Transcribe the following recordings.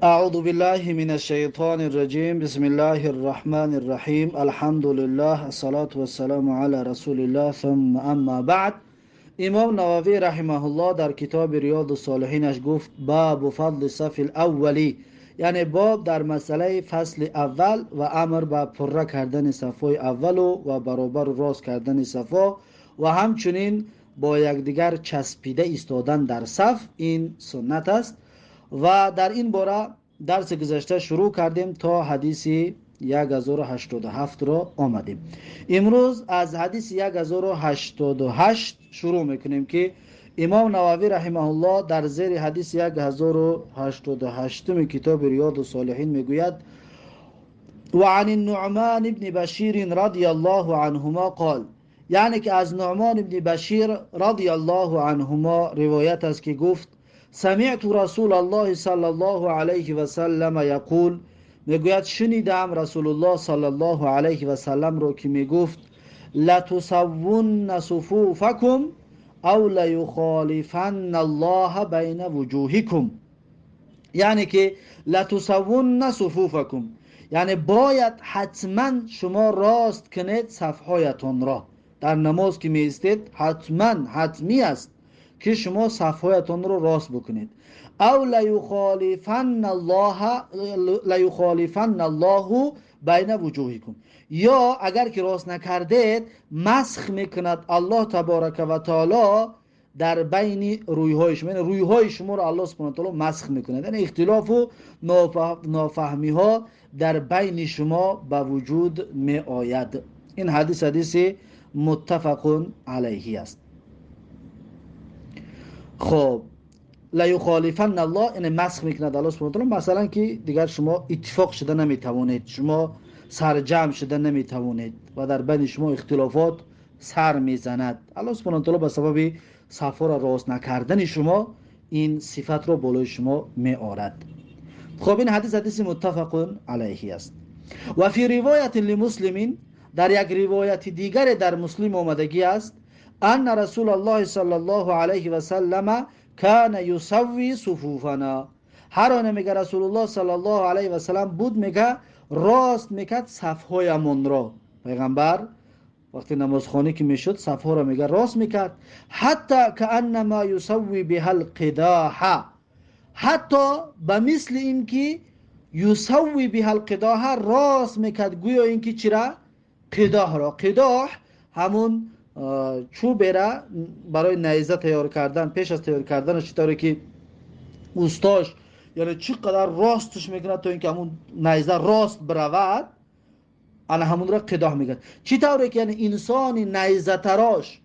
اعوذ بالله من الشیطان الرجیم. بسم الله الرحمن الرحیم. الحمد لله الصلاة والسلام علی رسول الله ثم اما بعد. امام نووی رحمه الله در کتاب ریاض الصالحینش گفت باب فضل صف الاولی، یعنی باب در مسئله فصل اول و امر به پره کردن صفای اول و برابر و راست کردن صفا و همچنین با یکدیگر چسبیده ایستادن در صف. این سنت است و در این باره درس گذشته شروع کردیم تا حدیث 1087 را آمدیم. امروز از حدیث 1088 شروع میکنیم که امام نووی رحمه الله در زیر حدیث 1088 کتاب ریاض الصالحین میگوید وعن النعمان بن بشیر رضی الله عنهما قال، یعنی که از نعمان بن بشیر رضی الله عنهما روایت است که گفت سمعت رسول الله صلی الله علیه و سلم یقول، میگوید شنیدم رسول الله صلی الله علیه و سلم رو که میگفت لتسون صفوفکم او لیخالفن الله بین وجوهکم، یعنی که لتسون صفوفکم یعنی باید حتما شما راست کنید صفهایتون را. در نماز که می استید حتمی است که شما صفهایتون را راست بکنید. او لیخالفن الله بین وجوهکم، یا اگر که راست نکردید مسخ میکند الله تبارک و تعالی در بین رویهای شما، یعنی رویهای شما را الله سبحانه و تعالی مسخ میکند، یعنی اختلاف و نافهمی ها در بین شما به وجود می آید. این حدیث متفق علیه است. خب لا یخالفن الله، این مسخ میکند الله سبحانه و تعالی. مثلا که دیگر شما اتفاق شده نمیتوانید، شما سرجم شده نمیتوانید و در بین شما اختلافات سر میزند، الله سبحانه و تعالی به سبب صفا را راست نکردن شما این صفت را بالای شما می آورد. خب این حدیث متفق علیه است. و فی روایت لمسلم، در یک روایت دیگر در مسلم آمدگی است ان رسول الله صلی الله علیه و سلم کان یسوی صفوفنا، هر آن میگه رسول الله صلی الله علیه و سلم بود میگه راست میکرد صفهایمون را. پیغمبر وقتی نمازخوانی که میشد صفها را میگه راست میکرد. حتی کانما یسوی بها القداح، حتی به مثل این که یسوی بها القداح راست میکرد گویا این که چرا قداح را، قداح همون چوب را برای نیزه تیار کردن، پیش از تیار کردنش چطوری که اوستاش یعنی چقدر راستش میکنه تا اینکه همون نیزه راست برود، انا همون را قداح میگن. چطوری که یعنی انسان نیزه تراش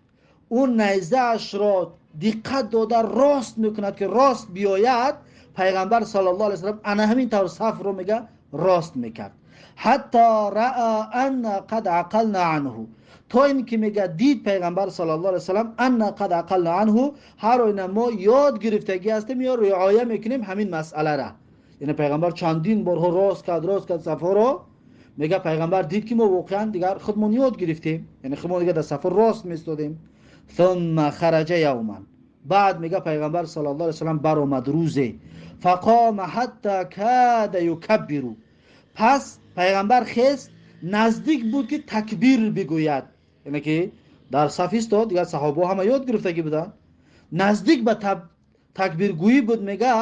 اون نیزه اش را دقت داده راست میکند که راست بیاید، پیغمبر صلی الله علیه و سلم انا همین طور صف رو میگه راست میکرد. حتی رأى ان قد عقلنا عنه، تا این که میگه دید پیغمبر صلی الله علیه و سلم ان قد عقلنا عنه، هر این ما یاد گرفتگی هستیم یا رعایت میکنیم همین مسئله را. یعنی پیغمبر چندین بار راست کرد صفا رو، میگه پیغمبر دید که ما واقعا دیگر خودمون یاد گرفتیم، یعنی خودمون دیگه در صف راست میستادیم. ثم خرج یوما، بعد میگه پیغمبر صلی الله علیه و سلم برآمد روزی، فقام حتی کاد یکبر، پس پیغمبر خست نزدیک بود که تکبیر بگوید، یعنی که در صف ایستاد، دیگه صحابه همه یاد گرفتگی بودن، نزدیک به تکبیر گویی بود. میگه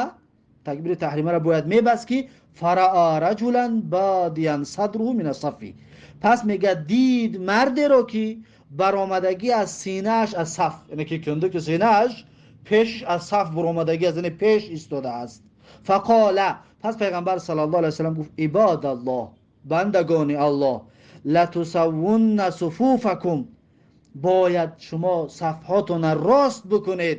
تکبیر تحریمه را باید میبست که فرعا رجلا بادیان صدره من الصف، پس میگه دید مردی رو که برآمدگی از سینه‌اش از صف، یعنی که کنده که سینه‌اش پیش از صف برآمدگی از این پیش ایستاده است. فقال، پس پیغمبر صلی الله علیه و سلم گفت عباد الله، بندگان الله، لتسون صفوفکم، باید شما صفهاتون راست بکنید،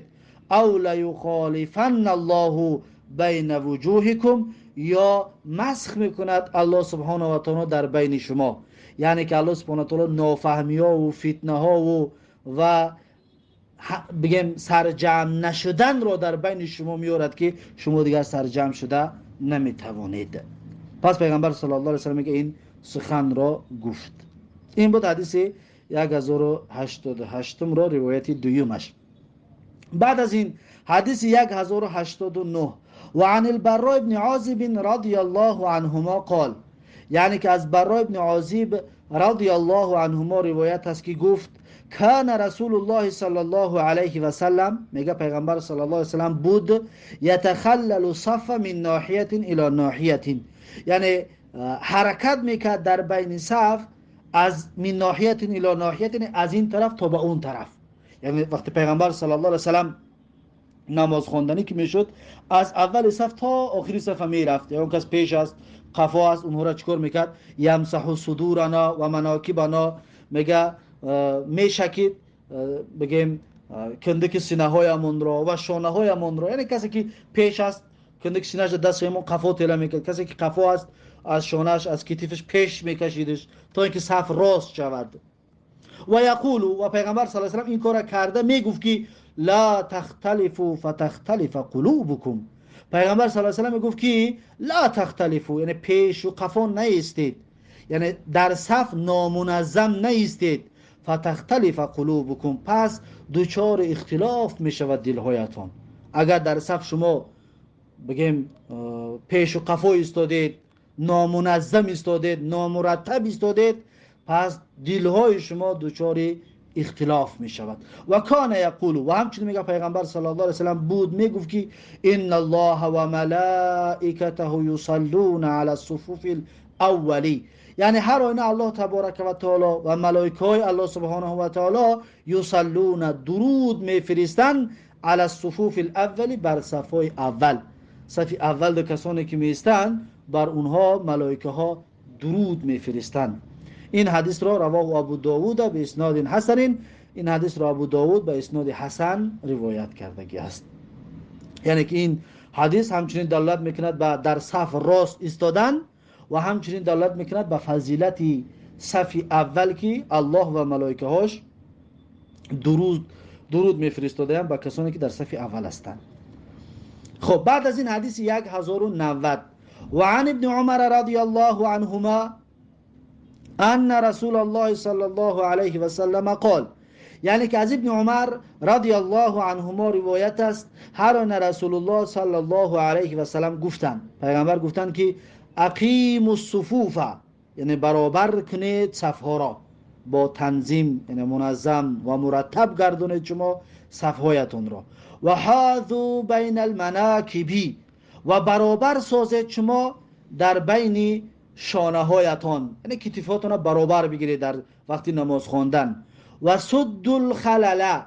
او لیخالفن الله بین وجوهکم، یا مسخ میکند الله سبحانه و تعالی در بین شما، یعنی که الله سبحانه و تعالی نافهمی ها و فتنه ها و بگیم سرجم نشدن را در بین شما میارد که شما دیگر سرجم شده نمیتوانید. پس پیغمبر صلی الله علیه و سلم میگه این سخن را گفت. این بود حدیث 1088 را، روایت دویمش. بعد از این حدیث 1089 و عن البراء بن عازب رضی الله عنهما قال، یعنی که از براء بن عازب رضی الله عنهما روایت است که گفت کان رسول الله صلی الله علیه و سلم، میگه پیغمبر صلی الله علیه و سلم بود، یتخلل صف من ناحیه الی ناحیه، یعنی حرکت میکرد در بین صف از من ناحیه الی ناحیه، یعنی از این طرف تا به اون طرف. یعنی وقتی پیغمبر صلی الله علیه و سلم نماز خواندنی که میشد، از اول صف تا آخری صف میرفت، یا اون کس پیش است قفا است، اونها را چیکار میکرد؟ یمسح صدورنا و مناکبنا، میگه میشکید بگیم کندک سینه هایمون را و شانه هایمون را، یعنی کسی که پیش است کندک سینه‌اش دست همون قفا تیله میکرد، کسی که قفا است از شانه‌اش از کتفش پیش میکشیدش تا اینکه صف راست شود. و یقول، و پیغمبر صلی الله علیه و سلم این کار کرده میگفت که لا تختلفوا فتختلف قلوبکم. پیغمبر صلی الله علیه و سلم میگفت که لا تختلفوا، یعنی پیش و قفا نیستید، یعنی در صف نامنظم نیستید، فتختلف قلوبکم، پس دوچار اختلاف میشود دلهایتان. اگر در صف شما بگیم پیش و قفا ایستادید، نامنظم ایستادید، نامرتب ایستادید، پس دلهای شما دچار اختلاف می شود. و کان یقول، و همچنین میگه پیغمبر صلی الله علیه و سلم بود میگفت که ان الله و ملائکته یصلون علی الصفوف الاولی، یعنی هر آینه الله تبارک و تعالی و ملائکه های الله سبحانه و تعالی یصلون، درود میفرستند، علی الصفوف الاولی، بر صفای اول. صف اول دو کسانی که میستند بر اونها ملائکه ها درود میفرستند. این حدیث را رواه ابو داوود به اسناد حسن، این حدیث را ابو داوود به اسناد حسن روایت کردگی است. یعنی که این حدیث همچنین دلالت میکند به در صف راست ایستادن و همچنین دلالت میکند به فضیلت صف اول که الله و ملائکه هاش درود میفرستادند به کسانی که در صف اول هستند. خب بعد از این حدیث 1090 و عن ابن عمر رضی الله عنهما ان رسول الله صلی الله علیه و سلم قال، یعنی که از ابن عمر رضی الله عنهما روایت است هر آن رسول الله صلی الله علیه و سلم گفتند، پیغمبر گفتند که اقیموا الصفوف، یعنی برابر کنید صفها را، با تنظیم یعنی منظم و مرتب گردونید شما صفهایتون را، و حاذوا بین المناکب، و برابر سازید شما در بین شانه هایتان، یعنی کتفاتون را برابر بگیرید در وقتی نماز خواندن، و سد الخلل،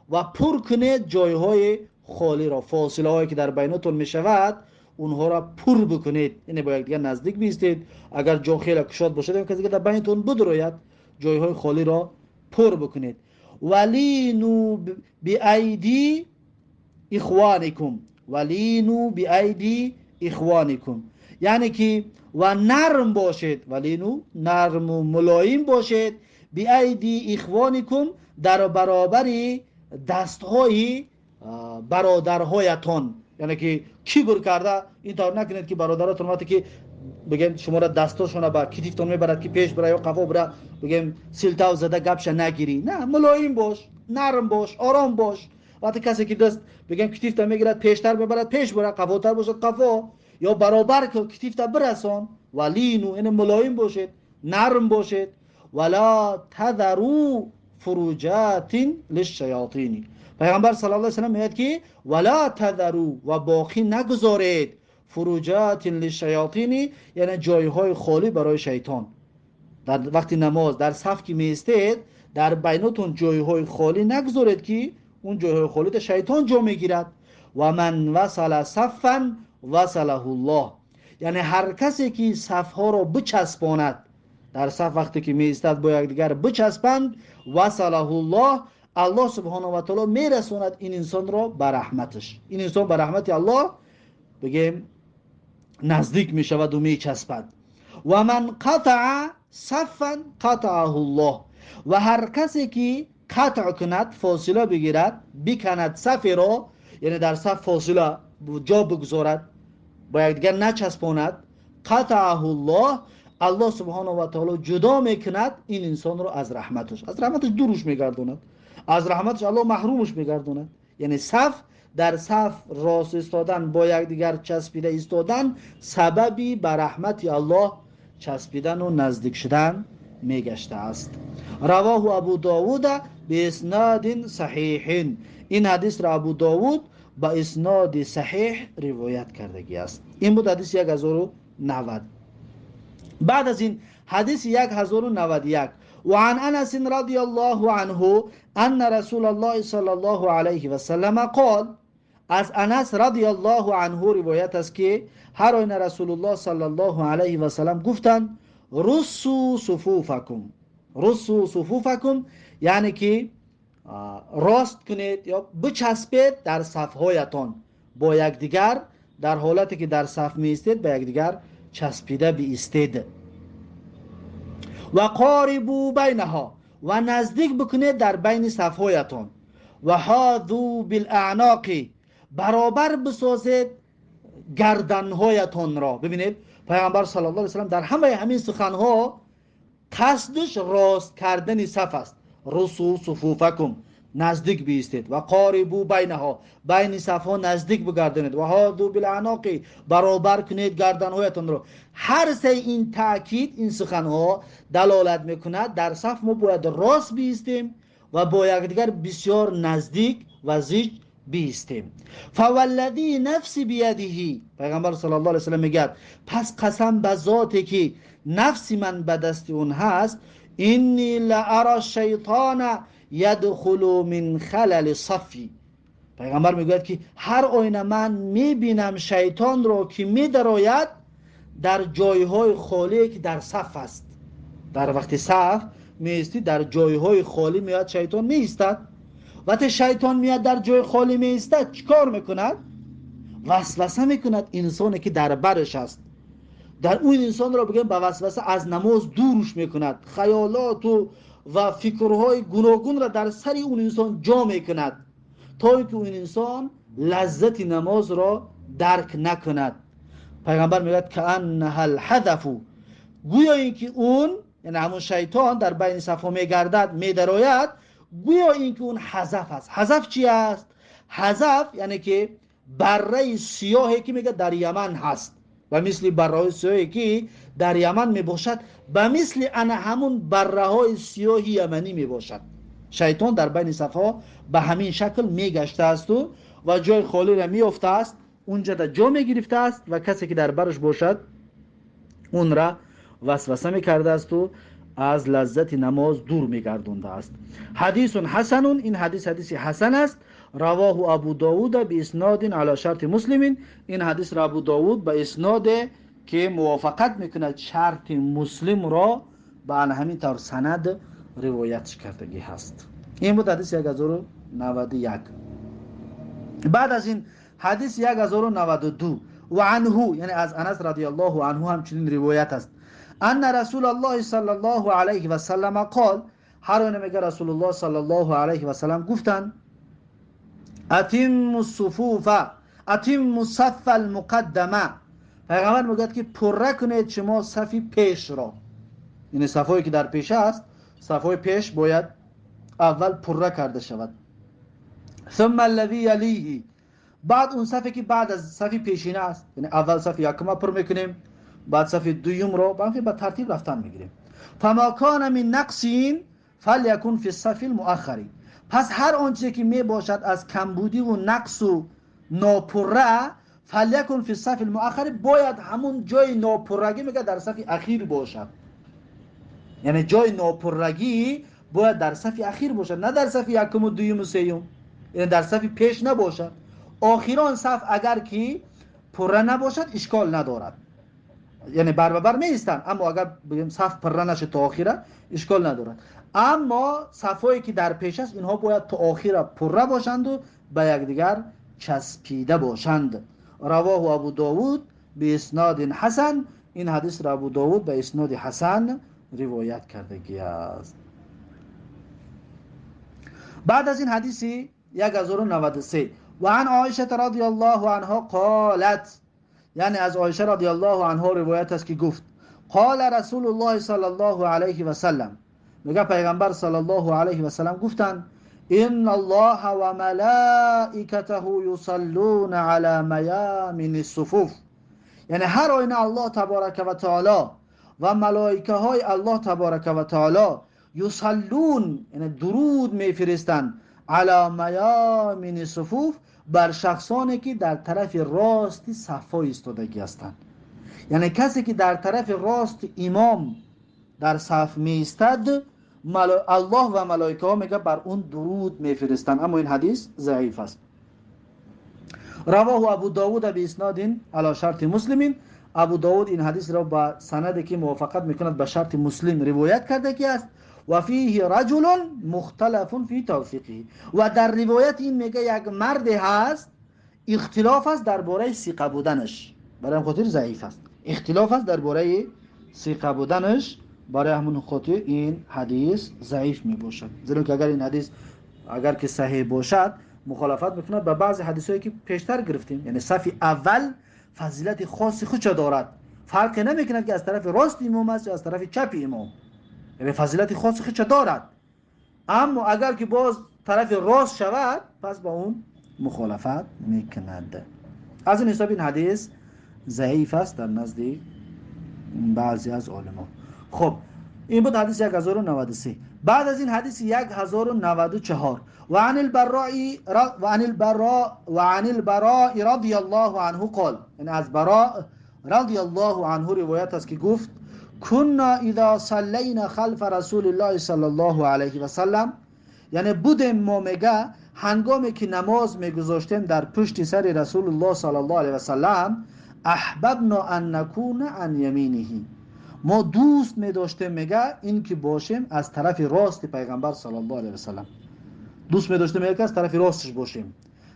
و پر کنید جایهای خالی را، فاصله هایی که در بیناتون می شود اونها را پر بکنید، یعنی با یکدیگر نزدیک بیستید، اگر جا خیلی کشاد باشد کسی که در بینتون بدروید جایهای خالی را پر بکنید. ولینو بایدی اخوانکم، ولینو بایدی اخوانکم، یعنی که و نرم باشید، ولینو نرم و ملایم باشید، بایدی اخوانکم، در برابری دستهای برادرهایتان، یعنی که کبر کرده اینطور نکنید که برادراتون وقتی که بگیم شما را دستاشون با کتفتون میبرد که پیش برای قفا برای بگیم سلطه و زده گپش نگیری، نه، ملایم باش، نرم باش، آرام باش. وقتی کسی که دست بگیم کتفت میگیرد پیشتر ببرد پیش برای قفاتر باشد قفا، یا برابر که کتفت برسان، ولینو، این ملایم باشید، نرم باشید. ولا تذروا فروجات للشیاطین، پیغمبر صلی الله علیه و سلم میگه که ولا تذروا، و باقی نگذارید، فروجات للشیاطین، یعنی جایهای خالی برای شیطان. در وقتی نماز در صف که میستید در بیناتون جایهای خالی نگذارید که اون جایهای خالی شیطان جا میگیرد. و من وصل صفا وصله الله، یعنی هر کسی که صفها را بچسباند، در صف وقتی که میستد با یکدیگر بچسبند، وصله الله، الله سبحانه و تعالی میرساند این انسان را به رحمتش، این انسان به رحمت الله بگیم نزدیک می شود و می چسبد. و من قطع صفا قطعه الله، و هر کسی که قطع کند، فاصله بگیرد، بکند صف را، یعنی در صف فاصله جا بگذارد، با یکدیگر نچسباند، قطعه الله، الله سبحانه و تعالی جدا میکند این انسان را از رحمتش، از رحمتش دورش میگرداند، از رحمتش الله محرومش میگرداند. یعنی صف در صف راست ایستادن، با یکدیگر چسبیده ایستادن سببی بر رحمت الله چسبیدن و نزدیک شدن میگشته است. رواه ابو داوود به اسناد صحیح. این حدیث را ابو داوود با اسناد صحیح روایت کردگی است. این بود حدیث 1090. بعد از این حدیث 1091 و عن انس رضی الله عنه ان رسول الله صلی الله علیه و سلم قال. از انس رضی الله عنه روایت است که هر آینه رسول الله صلی الله علیه و سلم گفتند رسو صفوفکم. رسو صفوفکم یعنی که راست کنید یا بچسبید در صفهایتان با یکدیگر، در حالتی که در صف می ایستید با یکدیگر چسبیده بایستید. و قاربوا بینها و نزدیک بکنید در بین صفهایتان. و حاذوا بالاعناق برابر بسازید گردنهایتان را. ببینید پیامبر صلی الله علیه و سلم در همه همین سخنها قصدش راست کردن صف است. رسو صفوفکم نزدیک بیستید. و قاربوا بینها بین صفها نزدیک بگردانید. و حاذوا بالاعناق برابر کنید گردنهایتان را. هر سه این تاکید، این سخنها دلالت میکند در صف ما باید راست بیستیم و با یکدیگر بسیار نزدیک و زیج بیستیم. فوالذی نفسی بیده، پیغمبر صلی الله علیه و سلم میگه پس قسم به ذاتی که نفسی من به دست اون هست، اینی لارى شیطان یدخل من خلل صفی. پیغمبر میگوید که هر آینه من میبینم شیطان را که میدراید در جایهای خالی که در صف است. در وقت صف میستی در جایهای خالی میاد شیطان میستد. وقتی شیطان میاد در جای خالی میستد چیکار میکند؟ وسوسه میکند انسانی که در برش است. در اون انسان را بگیم به وسوسه از نماز دورش میکند. خیالات و فکرهای گوناگون را در سر اون انسان جا میکند تا اینکه اون انسان لذت نماز را درک نکند. پیغمبر میگه که انها الحذف، گویا اینکه اون یعنی همون شیطان در بین صفها میگردد میدراید، گویا اینکه اون حذف است. حذف چی است؟ حذف یعنی که بره سیاهی که میگه در یمن هست و مثل بره سیاهی که در یمن میباشد به مثل انا همون بره های سیاه یمنی میباشد. شیطان در بین صفها به همین شکل میگشته است و جای خالی را میافته است، اونجا در جا میگرفته است و کسی که در برش باشد اون را وسوسه میکرده است و از لذت نماز دور میگردونده است. حدیث حسن، این حدیث حسن است. رواه ابو داوود به اسناد علی شرط مسلم. این حدیث را ابو داوود به اسناد که موافقت میکند شرط مسلم را به همین طور سند روایت کردگی هست. این بود حدیث 1091. بعد از این حدیث 1092 و عنه یعنی از انس رضی الله عنه همچنین روایت است ان رسول الله صلی الله علیه و سلم قال، هر آنه میگه رسول الله صلی الله علیه و سلم گفتند اتم الصفوف اتم الصف المقدمه. پیغمبر میگه که پره کنید شما صف پیش را، یعنی صفایی که در پیش است، صفای پیش باید اول پره کرده شود. ثم الذي يليه، بعد اون صفی که بعد از صف پیشینه است، یعنی اول صف یکم پر میکنیم، بعد صف دوم رو با ترتیب رفتن میگیریم. فما کان من نقصین فلیکن فی الصف المؤخر، پس هر آنچه که می باشد از کمبودی و نقص و ناپره، فلیکن فی الصف المؤخر، باید همون جای ناپرگی میگه در صف اخیر باشد. یعنی جای ناپرگی باید در صف اخیر باشد، نه در صف یکم و دوم و سوم، یعنی در صف پیش نباشد. آخران صف اگر که پره نباشد اشکال ندارد، یعنی بر می ایستند، اما اگر بگیم صف پره نشه تا آخره اشکال ندارد. اما صفایی که در پیش است اینها باید تا آخر پره باشند و به یکدیگر چسبیده باشند. رواه ابو داوود به اسناد حسن، این حدیث را ابو داوود به اسناد حسن روایت کردگی است. بعد از این حدیثی 1093 و عن عایشه رضی الله عنها قالت، یعنی از عایشه رضی الله عنها روایت است که گفت قال رسول الله صلی الله علیه و سلم، میگه پیغمبر صلی الله علیه و سلم گفتند ان الله و ملائکته یصلون علی میامن الصفوف، یعنی هر آینه الله تبارک و تعالی و ملائکه های الله تبارک و تعالی یصلون، یعنی درود میفرستند، علی میامن الصفوف، بر شخصانی که در طرف راست صف ایستادگی هستند. یعنی کسی که در طرف راست امام در صف می ایستد، الله و ملائکه ها میگه بر اون درود میفرستند. اما این حدیث ضعیف است. رواه ابو داود به اسناد علی شرط مسلم. ابو داود این حدیث را با سندی که موافقت میکند به شرط مسلم روایت کرده که است و فیه رجل مختلف فی توثیقه، و در روایت این میگه یک مرد هست اختلاف است درباره ثقه بودنش، برای همین خاطر ضعیف است. اختلاف است درباره ثقه بودنش، برای همون خاطر این حدیث ضعیف می باشد. زیرا که اگر این حدیث اگر که صحیح باشد مخالفت میکنه به بعض حدیثایی که پیشتر گرفتیم. یعنی صف اول فضیلت خاصی خودش دارد، فرق نمیکند که از طرف راست امام است یا از طرف چپ امام، یعنی فضیلت خاصی خودش دارد. اما اگر که باز طرف راست شود پس با اون مخالفت میکند. از این حساب این حدیث ضعیف است در نزد بعضی از علما. خب این بود حدیث 1093. بعد از این حدیث 1094 و عن البراء رضی الله عنه قال، یعنی از براء رضی الله عنه روایت است که گفت كنا اذا صلینا خلف رسول الله صلی الله علیه و سلم، یعنی بودیم ما میگه هنگامی که نماز میگذاشتیم در پشت سر رسول الله صلی الله علیه و سلم، احببنا ان نكون عن یمینه، ما دوست می‌داشتیم میگه این که باشیم از طرف راست پیغمبر صلی الله علیه و سلم، دوست می‌داشتیم میگه از طرف راستش باشیم.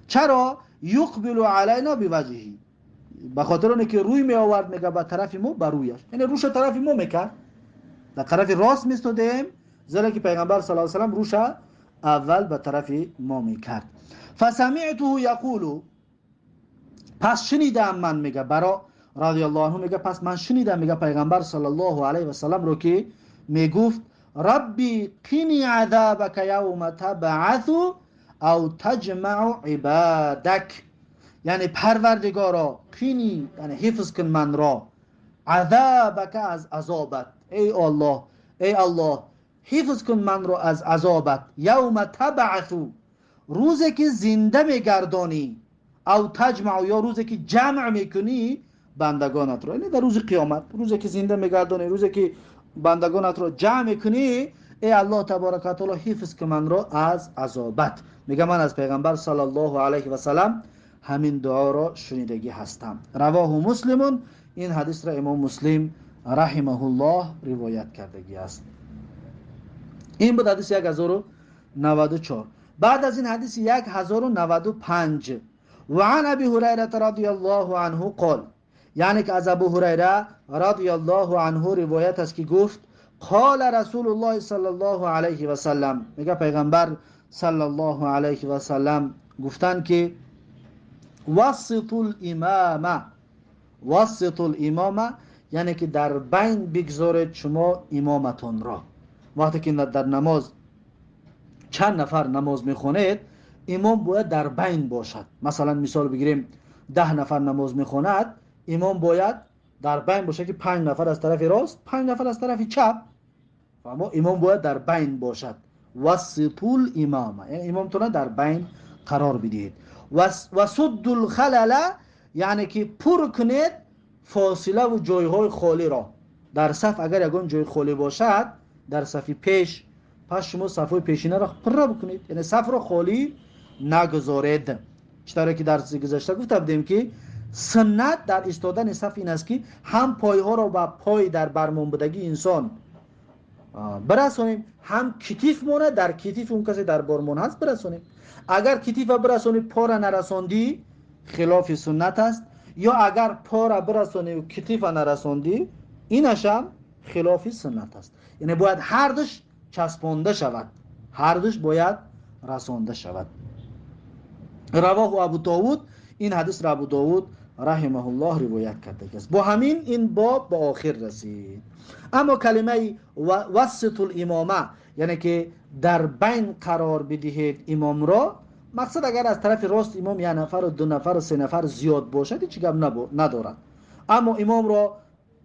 چرا؟ یقبل علینا بوجهه، به خاطر اونه که روی می آورد میگه به طرف ما، بر رویش، یعنی روش طرف ما میکرد، در طرف راست میستودیم، زیرا که پیغمبر صلی الله علیه و سلم روش اول به طرف ما میکرد. فسمعته یقول، پس شنیدم من، میگه برا رضی الله عنه میگه پس من شنیدم میگه پیغمبر صلی الله علیه و سلم رو که میگفت ربی قنی عذابک یوم تبعث او تجمع عبادک، یعنی پروردگارا قنی، یعنی حفظ کن من را، عذابک از عذابت، ای الله حفظ کن من را از عذابت، یوم تبعث روزی که زنده میگردانی، او تجمع یا روزی که جمع میکنی بندگانت را، یعنی در روز قیامت، روزی که زنده میگردانی، روزی که بندگانت را جمع میکنی، ای الله تبارک و تعالی حفظ کن من را از عذابت. میگه من از پیغمبر صلی الله علیه و سلم همین دعا را شنیدگی هستم. رواه مسلم، این حدیث را امام مسلم رحمه الله روایت کردگی است. این بود حدیث 1094. بعد از این حدیث 1095 و عن ابی هریره رضی الله عنه قال، یعنی که از ابو هریره رضی الله عنه روایت است که گفت قال رسول الله صلی الله علیه و سلم، میگه پیغمبر صلی الله علیه و سلم گفتن که وسط الامامه، یعنی که در بین بگذارید شما امامتون را. وقتی که در نماز چند نفر نماز میخونید، امام باید در بین باشد. مثلا مثال بگیریم 10 نفر نماز میخوند، امام باید در بین باشه که 5 نفر از طرف راست، 5 نفر از طرف چپ، اما امام باید در بین باشد. وسط الامامه، یعنی امامتون در بین قرار بدهید. و سد الخلل، یعنی که پر کنید فاصله و جایهای خالی را در صف. اگر یگان جای خالی باشد در صف پیش، پس شما صفهای پیشینه را پر بکنید، یعنی صف را خالی نگذارید. چطوری که در گذشته گفته بودیم که سنت در ایستادن صف این است که هم پایها را با پای در برمان بودگی انسان برسانیم، هم کتیف مونه در کتیف اون کسی در برمان هست برسانیم. اگر کتیف برسانی پا را نرساندی خلاف سنت است، یا اگر پا را برسانی و کتیف نرساندی اینش هم خلاف سنت است. یعنی باید هر دوش چسبانده شود، هر دوش باید رسانده شود. رواه ابو داود، این حدیث را ابو داود رحمه الله روایت کرده است. با همین این باب به آخر رسید. اما کلمه وسط الامامه، یعنی که در بین قرار بدهید امام را، مقصد اگر از طرف راست امام یک نفر و دو نفر و سه نفر زیاد باشد هیچ گپ ندارد. اما امام را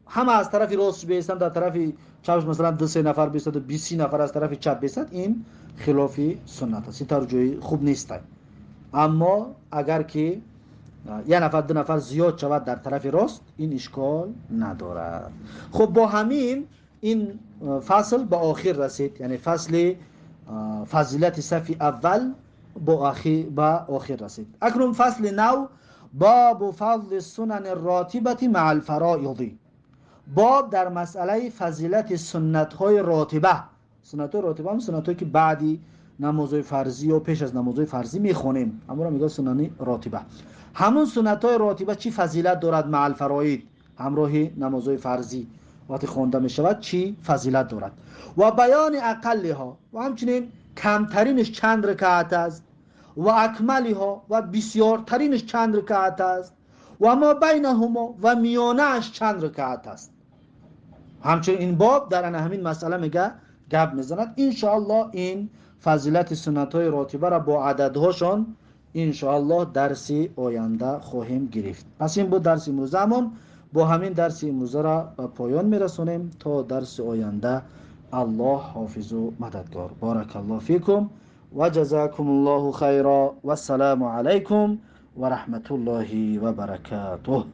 همه از طرف راست بیستند، در طرف چپش مثلا دو سه نفر بیستند و 20 نفر از طرف چپ بیستند، این خلاف سنت است، توجه خوب نیست. اما اگر که یک نفر دو نفر زیاد شود در طرف راست، این اشکال ندارد. خب با همین این فصل به آخر رسید، یعنی فصل فضیلت صف اول به آخر رسید. اکنون فصل نو، باب فضل السنن الراتبه مع الفرائض. باب در مسئله فضیلت سنت های راتبه. سنت های راتبه هم سنت هایی که بعدی نمازهای فرضی و پیش از نمازهای فرضی میخونیم، اما را میگه سنن راتبه. همون سنت های راتبه چی فضیلت دارد مع الفرائض، همراه نمازهای فرضی وقتی خونده میشود چی فضیلت دارد. و بیان اقلها، و همچنین کمترینش چند رکعت است، و اکملها و بسیارترینش چند رکعت است، و ما بینهما و میانهش چند رکعت است. همچنین این باب در همین مسئله میگه گپ میزند. انشاءالله این فضیلت سنت های راتبه را با عددهاشون انشاءالله درس آینده خواهیم گرفت. پس این بود درس امروزمون. با همین درس امروزه را به پایان میرسونیم تا درس آینده. الله حافظ و مددگار. بارک الله فیکم و جزاکم الله خیرا و السلام علیکم و رحمت الله و برکاته.